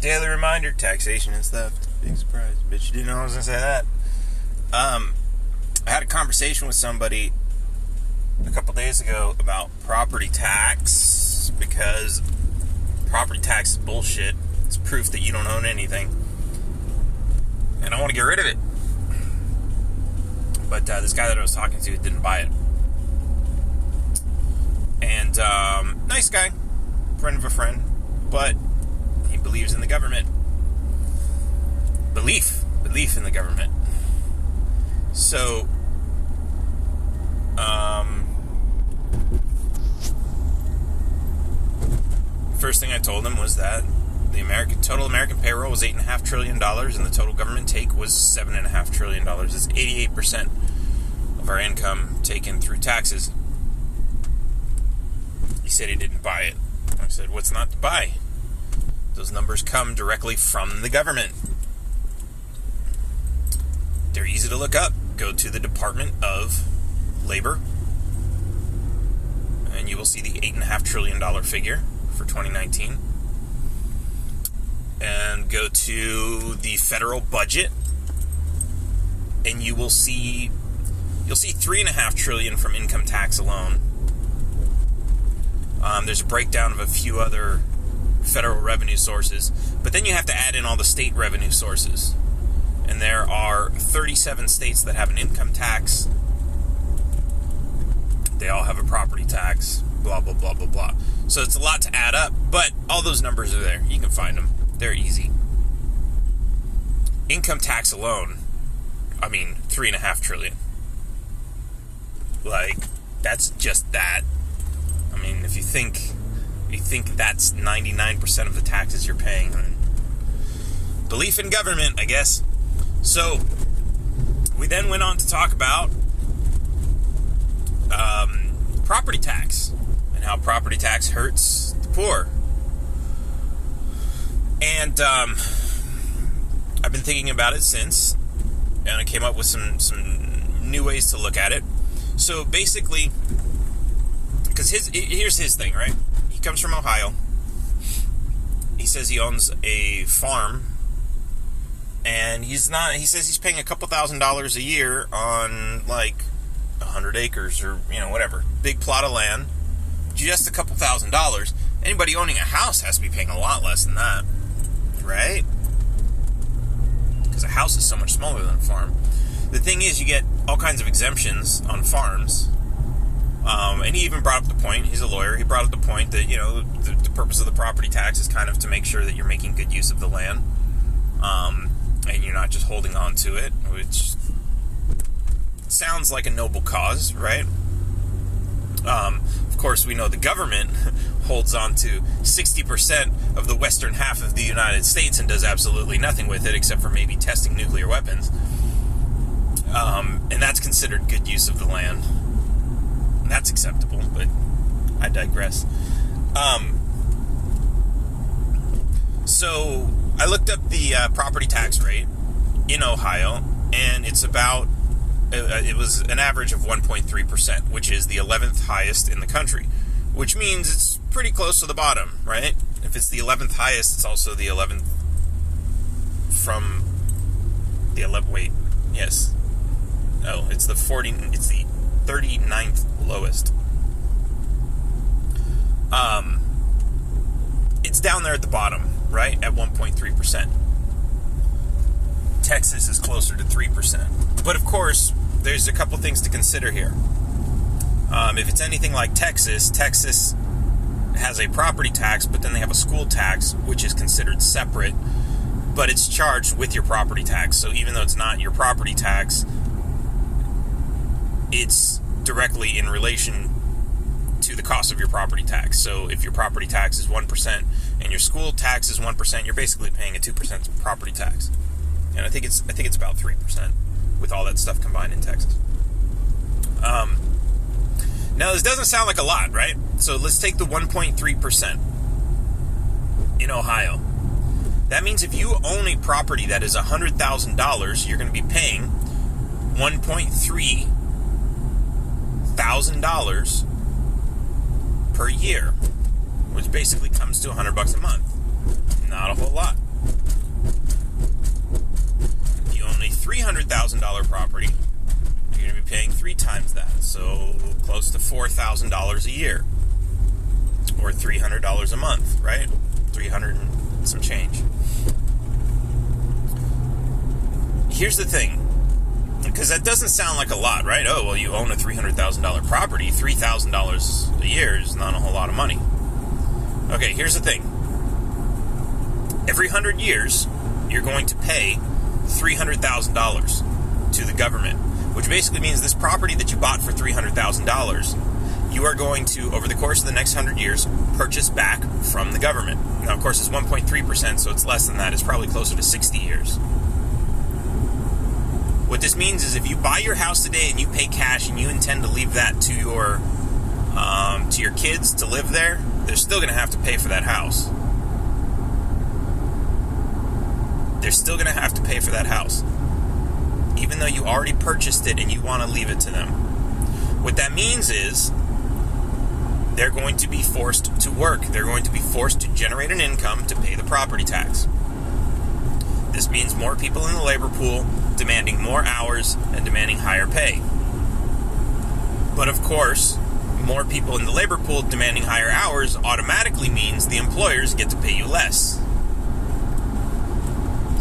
Daily reminder, taxation is theft. Big surprise. Bitch, you didn't know I was going to say that. I had a conversation with somebody a couple days ago about property tax, because property tax is bullshit. It's proof that you don't own anything. And I want to get rid of it. But this guy that I was talking to didn't buy it. And nice guy, friend of a friend, but he believes in the government. Belief in the government. So, first thing I told him was that the total American payroll was $8.5 trillion, and the total government take was $7.5 trillion. It's 88% of our income taken through taxes. He said he didn't buy it. I said, what's not to buy? Those numbers come directly from the government. They're easy to look up. Go to the Department of Labor, and you will see the $8.5 trillion figure for 2019. And go to the federal budget, and you'll see $3.5 trillion from income tax alone. There's a breakdown of a few other federal revenue sources, but then you have to add in all the state revenue sources. And there are 37 states that have an income tax. They all have a property tax. Blah, blah, blah, blah, blah. So it's a lot to add up, but all those numbers are there. You can find them. They're easy. Income tax alone, $3.5 trillion. Like, that's just that. If you think that's 99% of the taxes you're paying, then belief in government, I guess. So, we then went on to talk about property tax and how property tax hurts the poor. And I've been thinking about it since, and I came up with some new ways to look at it. So basically, because here's his thing, right? He comes from Ohio. He says he owns a farm, and he says he's paying a couple $1,000s a year on like 100 acres or whatever, big plot of land, just a couple $1,000s. Anybody owning a house has to be paying a lot less than that, right? Because a house is so much smaller than a farm. The thing is, you get all kinds of exemptions on farms. And he even brought up the point, he's a lawyer, he brought up the point that, the purpose of the property tax is kind of to make sure that you're making good use of the land, and you're not just holding on to it, which sounds like a noble cause, right? Of course, we know the government holds on to 60% of the western half of the United States and does absolutely nothing with it except for maybe testing nuclear weapons. And that's considered good use of the land. That's acceptable, but I digress. So I looked up the property tax rate in Ohio, and it's it was an average of 1.3%, which is the 11th highest in the country, which means it's pretty close to the bottom, right? If it's the 11th highest, it's also the 11th from the 11th, wait, yes. Oh, it's the 39th lowest. It's down there at the bottom, right? At 1.3%. Texas is closer to 3%. But of course, there's a couple things to consider here. If it's anything like Texas has a property tax, but then they have a school tax, which is considered separate, but it's charged with your property tax. So even though it's not your property tax, it's directly in relation to the cost of your property tax. So if your property tax is 1% and your school tax is 1%, you're basically paying a 2% property tax. And I think it's about 3% with all that stuff combined in Texas. Now this doesn't sound like a lot, right? So let's take the 1.3% in Ohio. That means if you own a property that is $100,000, you're going to be paying $1.3 $1,000 per year, which basically comes to $100 a month. Not a whole lot. $300,000 property, you're going to be paying 3 times that. So close to $4,000 a year. Or $300 a month, right? 300 and some change. Here's the thing. Because that doesn't sound like a lot, right? Oh, well, you own a $300,000 property. $3,000 a year is not a whole lot of money. Okay, here's the thing. Every 100 years, you're going to pay $300,000 to the government, which basically means this property that you bought for $300,000, you are going to, over the course of the next 100 years, purchase back from the government. Now, of course, it's 1.3%, so it's less than that. It's probably closer to 60 years. What this means is if you buy your house today and you pay cash and you intend to leave that to your kids to live there, they're still going to have to pay for that house. They're still going to have to pay for that house, even though you already purchased it and you want to leave it to them. What that means is they're going to be forced to work. They're going to be forced to generate an income to pay the property tax. This means more people in the labor pool demanding more hours and demanding higher pay. But of course, more people in the labor pool demanding higher hours automatically means the employers get to pay you less.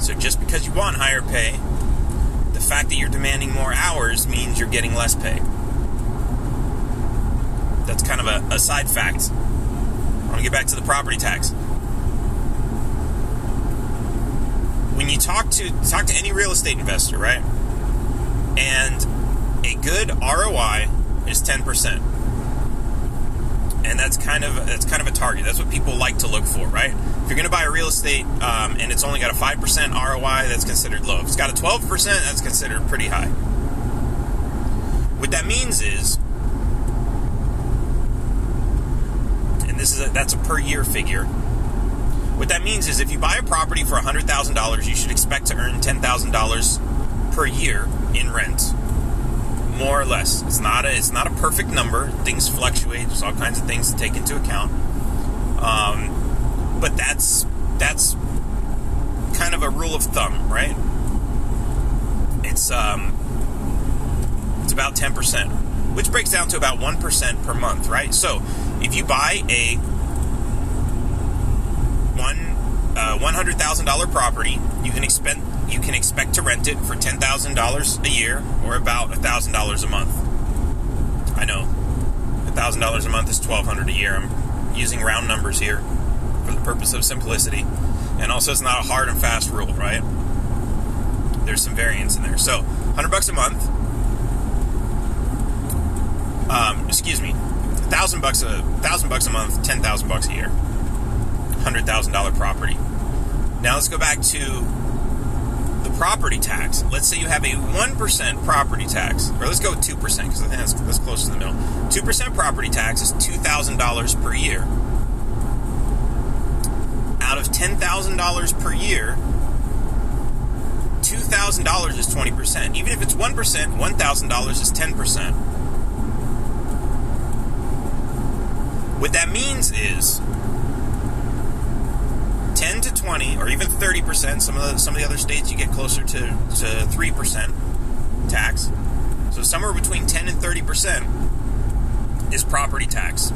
So just because you want higher pay, the fact that you're demanding more hours means you're getting less pay. That's kind of a side fact. I want to get back to the property tax. When you talk to any real estate investor, right? And a good ROI is 10%. And that's kind of a target. That's what people like to look for, right? If you're going to buy a real estate and it's only got a 5% ROI, that's considered low. If it's got a 12%, that's considered pretty high. What that means is, and that's a per year figure. What that means is if you buy a property for $100,000, you should expect to earn $10,000 per year in rent. More or less. It's not a perfect number. Things fluctuate. There's all kinds of things to take into account. But that's kind of a rule of thumb, right? It's about 10%, which breaks down to about 1% per month, right? So if you buy a $100,000 property, you can expect to rent it for $10,000 a year, or about $1,000 a month. I know $1,000 a month is $1,200 a year. I'm using round numbers here for the purpose of simplicity, and also it's not a hard and fast rule, right? There's some variance in there. So $100 a month. $1,000 a month, $10,000 a year. $100,000 property. Now let's go back to the property tax. Let's say you have a 1% property tax, or let's go with 2%, because I think that's close to the middle. 2% property tax is $2,000 per year. Out of $10,000 per year, $2,000 is 20%. Even if it's 1%, $1,000 is 10%. What that means is 10 to 20, or even 30%. Some of the other states you get closer to 3% tax. So somewhere between 10 and 30% is property tax.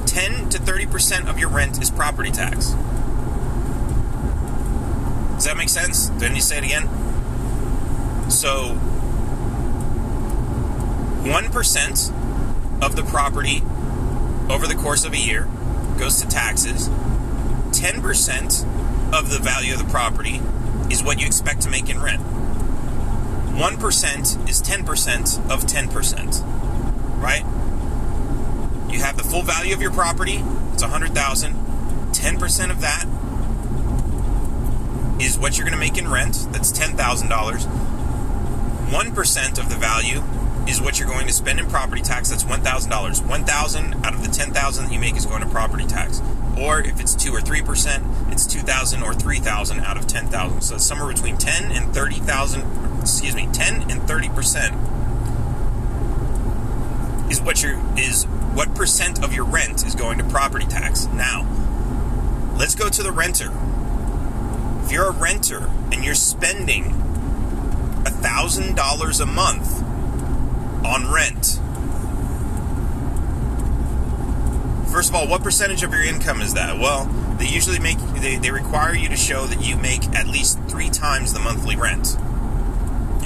10 to 30% of your rent is property tax. Does that make sense? Didn't you say it again? So 1% of the property over the course of a year goes to taxes. 10% of the value of the property is what you expect to make in rent. 1% is 10% of 10%, right? You have the full value of your property, it's $100,000. 10% of that is what you're going to make in rent, that's $10,000. 1% of the value is what you're going to spend in property tax, that's $1,000. $1,000 out of the $10,000 that you make is going to property tax. Or if it's 2 or 3%, it's $2,000 or $3,000 out of $10,000. So it's somewhere between 10 and 30% is what percent of your rent is going to property tax. Now, let's go to the renter. If you're a renter and you're spending $1,000 a month on rent. First of all, what percentage of your income is that? Well, they usually they require you to show that you make at least 3 times the monthly rent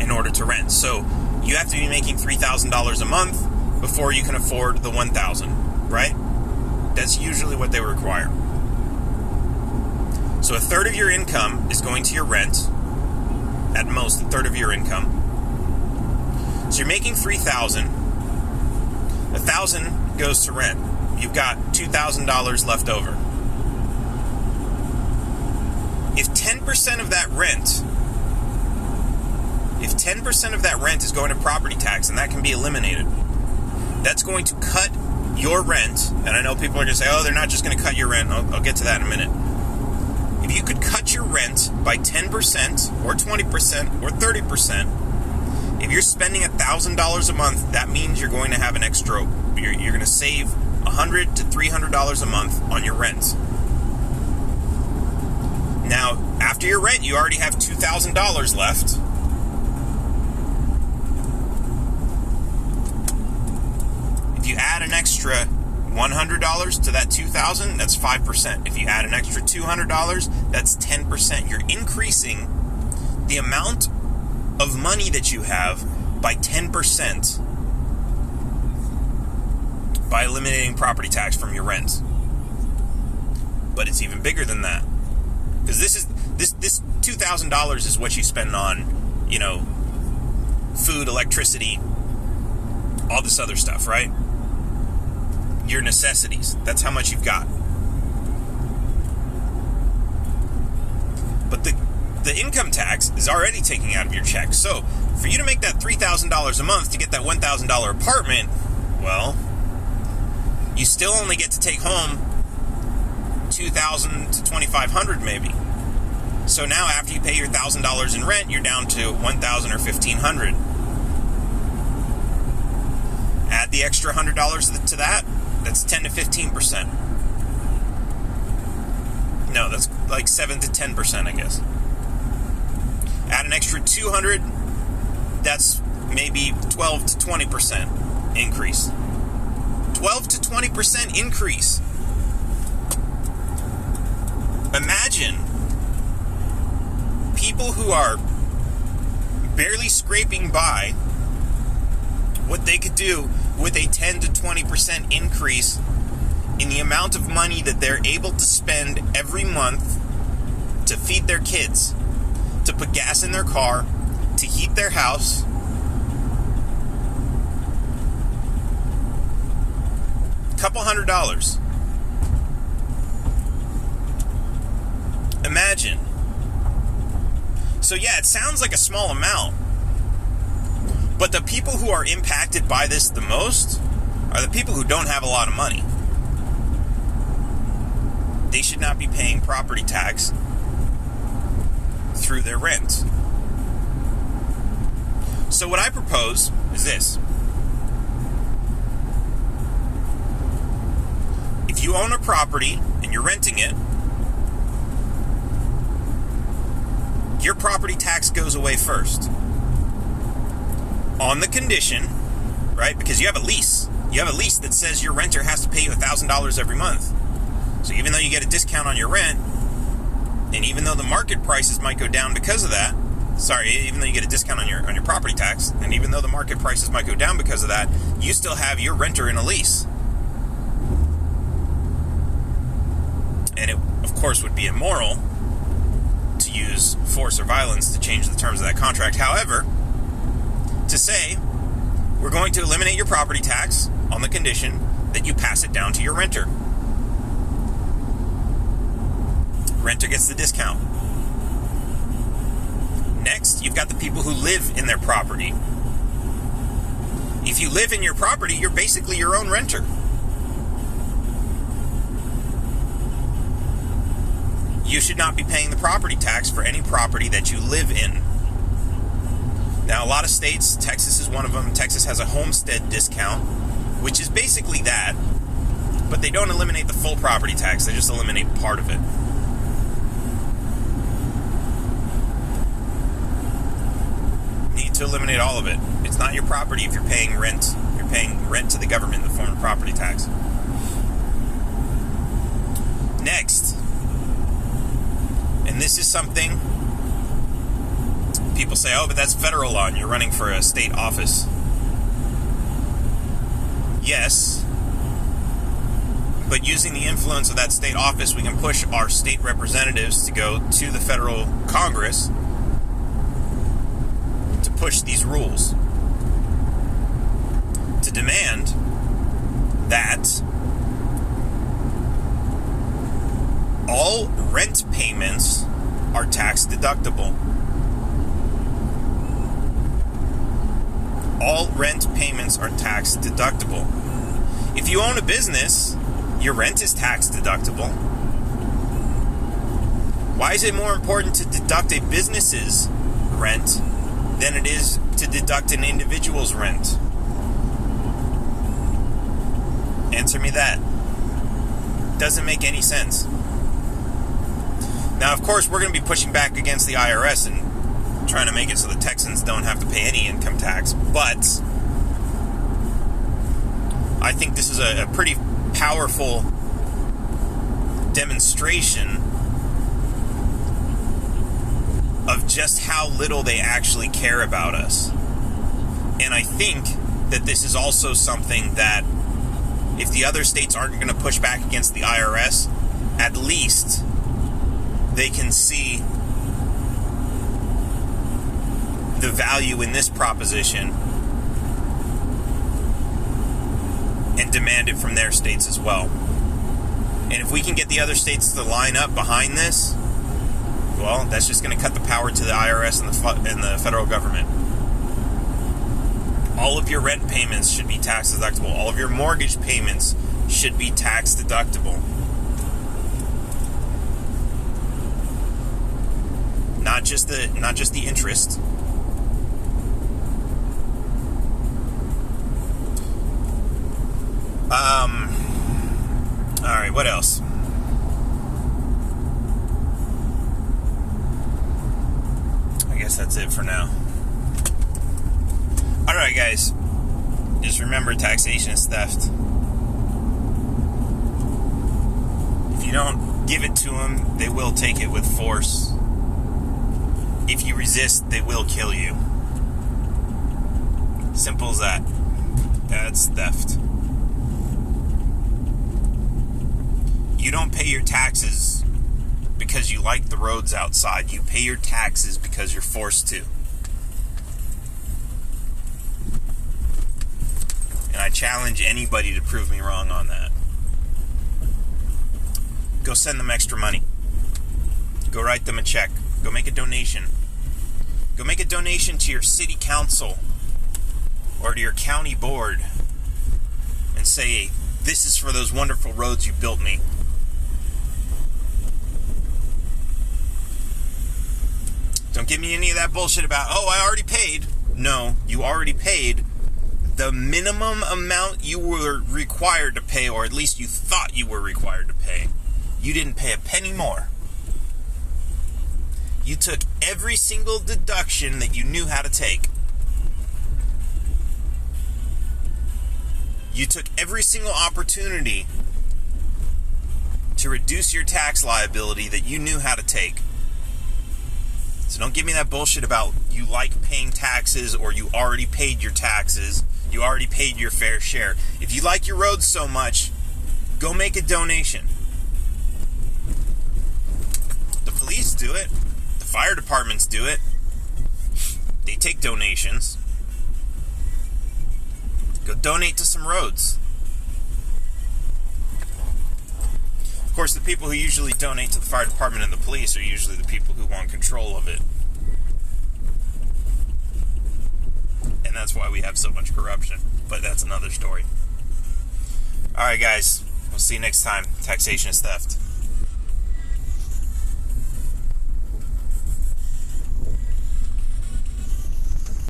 in order to rent. So you have to be making $3,000 a month before you can afford the $1,000, right? That's usually what they require. So a third of your income is going to your rent, at most a third of your income. So you're making $3,000. $1,000 goes to rent. You've got $2,000 left over. If 10% of that rent is going to property tax, and that can be eliminated, that's going to cut your rent. And I know people are going to say, oh, they're not just going to cut your rent. I'll get to that in a minute. If you could cut your rent by 10% or 20% or 30%, if you're spending $1,000 a month, that means you're going to have an extra, you're going to save $100 to $300 a month on your rent. Now, after your rent, you already have $2,000 left. If you add an extra $100 to that $2,000, that's 5%. If you add an extra $200, that's 10%. You're increasing the amount of money that you have by 10% by eliminating property tax from your rent. But it's even bigger than that. Because this $2,000 is what you spend on, food, electricity, all this other stuff, right? Your necessities. That's how much you've got. But the income tax is already taking out of your check. So for you to make that $3,000 a month to get that $1,000 apartment, well, you still only get to take home $2,000 to $2,500 maybe. So now after you pay your $1,000 in rent, you're down to $1,000 or $1,500. Add the extra $100 to that, that's 10 to 15%. No, that's like 7 to 10%, I guess. Add an extra $200, that's maybe 12 to 20% increase. 12 to 20% increase. Imagine people who are barely scraping by what they could do with a 10 to 20% increase in the amount of money that they're able to spend every month to feed their kids, to put gas in their car, to heat their house. Couple $100. Imagine. So yeah, it sounds like a small amount, but the people who are impacted by this the most are the people who don't have a lot of money. They should not be paying property tax through their rent. So what I propose is this. If you own a property and you're renting it, your property tax goes away first. On the condition, right? Because you have a lease. You have a lease that says your renter has to pay you $1,000 every month. So even though you get a discount on your rent, and even though the market prices might go down because of that, even though you get a discount on your property tax, and even though the market prices might go down because of that, you still have your renter in a lease. And it, of course, would be immoral to use force or violence to change the terms of that contract. However, to say, we're going to eliminate your property tax on the condition that you pass it down to your renter. Renter gets the discount. Next, you've got the people who live in their property. If you live in your property, you're basically your own renter. You should not be paying the property tax for any property that you live in. Now, a lot of states, Texas is one of them, Texas has a Homestead discount, which is basically that, but they don't eliminate the full property tax, they just eliminate part of it. to eliminate all of it. It's not your property if you're paying rent. You're paying rent to the government in the form of property tax. Next, and this is something people say, oh, but that's federal law and you're running for a state office. Yes, but using the influence of that state office, we can push our state representatives to go to the federal Congress to push these rules, to demand that all rent payments are tax deductible. All rent payments are tax deductible. If you own a business, your rent is tax deductible. Why is it more important to deduct a business's rent than it is to deduct an individual's rent? Answer me that. Doesn't make any sense. Now, of course, we're going to be pushing back against the IRS and trying to make it so the Texans don't have to pay any income tax, but I think this is a pretty powerful demonstration of just how little they actually care about us. And I think that this is also something that if the other states aren't going to push back against the IRS, at least they can see the value in this proposition and demand it from their states as well. And if we can get the other states to line up behind this, well, that's just going to cut the power to the IRS and the federal government. All of your rent payments should be tax deductible. All of your mortgage payments should be tax deductible. Not just the interest. All right, what else? I guess that's it for now. All right, guys. Just remember, taxation is theft. If you don't give it to them, they will take it with force. If you resist, they will kill you. Simple as that. That's theft. You don't pay your taxes because you like the roads outside. You pay your taxes because you're forced to. And I challenge anybody to prove me wrong on that. Go send them extra money. Go write them a check. Go make a donation. Go make a donation to your city council or to your county board and say, this is for those wonderful roads you built me. Don't give me any of that bullshit about, oh, I already paid. No, you already paid the minimum amount you were required to pay, or at least you thought you were required to pay. You didn't pay a penny more. You took every single deduction that you knew how to take. You took every single opportunity to reduce your tax liability that you knew how to take. So don't give me that bullshit about you like paying taxes or you already paid your taxes. You already paid your fair share. If you like your roads so much, go make a donation. The police do it. The fire departments do it. They take donations. Go donate to some roads. Of course, the people who usually donate to the fire department and the police are usually the people who want control of it. And that's why we have so much corruption. But that's another story. Alright, guys. We'll see you next time. Taxation is theft.